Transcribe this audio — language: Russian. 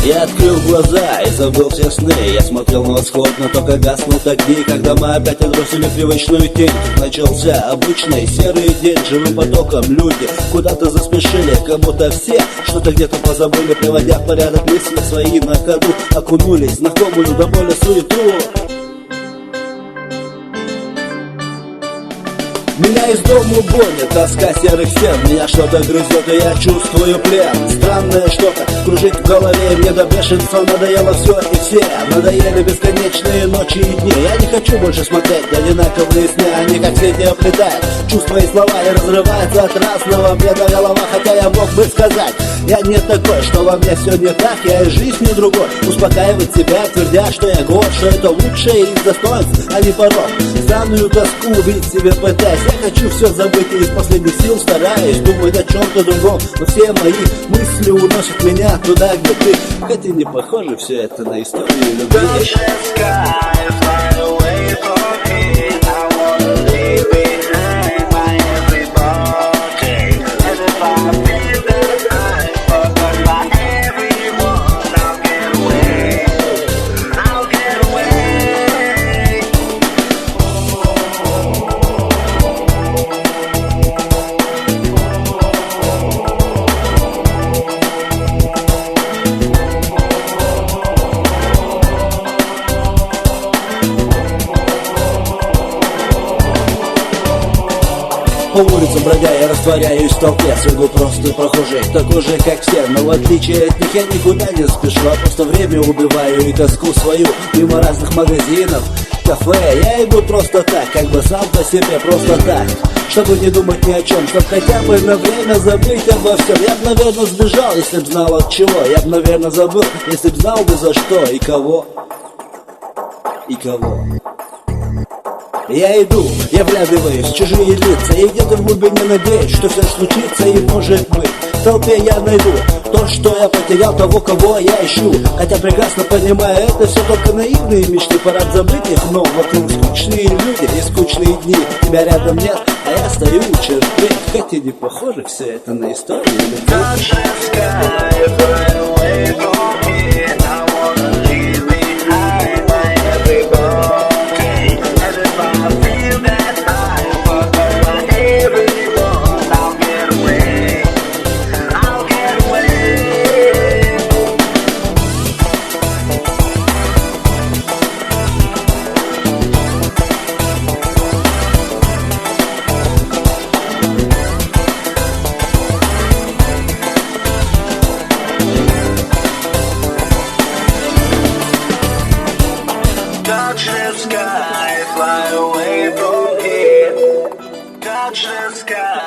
Я открыл глаза и забыл все сны. Я смотрел на восход, но только гаснут огни. Когда мы опять отбросили привычную тень, начался обычный серый день. Живым потоком люди куда-то заспешили, как будто все что-то где-то позабыли, приводя в порядок мысли свои на ходу. Окунулись в знакомую до боли суету. Меня из дома гонит тоска серых стен. Меня что-то грызет, и я чувствую плен. Странное что-то кружит в голове. Мне до бешенства надоело все и все. Надоели бесконечные ночи и дни. Я не хочу больше смотреть на одинаковые сны. Они как сети оплетают чувства и слова, и разрываются от разного бреда голова. Хотя я мог бы сказать, я не такой, что во мне все не так. Я и жизнь не другой. Успокаивать себя, твердя, что я год, что это лучшее из достоинств, а не порог. Странную тоску убить себе пытаясь. Я хочу все забыть и из последних сил стараюсь думать о чем-то другом. Но все мои мысли уносят меня туда, где ты. Хотя не похоже все это на историю любви. По улицам бродя, я растворяюсь в толпе. Среду просто прохожий, такой же, как все. Но в отличие от них я никуда не спешу, а просто время убиваю и тоску свою. Мимо разных магазинов, кафе я иду просто так, как бы сам по себе, просто так, чтобы не думать ни о чем, чтобы хотя бы на время забыть обо всем. Я б, наверное, сбежал, если б знал от чего. Я б, наверное, забыл, если б знал бы за что и кого. И кого. Я иду, я вглядываюсь в чужие лица, и где-то в глубине надеюсь, что все случится, и может быть в толпе я найду то, что я потерял, того, кого я ищу. Хотя прекрасно понимаю, это все только наивные мечты, пора забыть их, но вокруг скучные люди и скучные дни. Тебя рядом нет, а я стою у черты. Хотя не похоже все это на историю любви. Touch the sky, fly away from here. Touch the sky.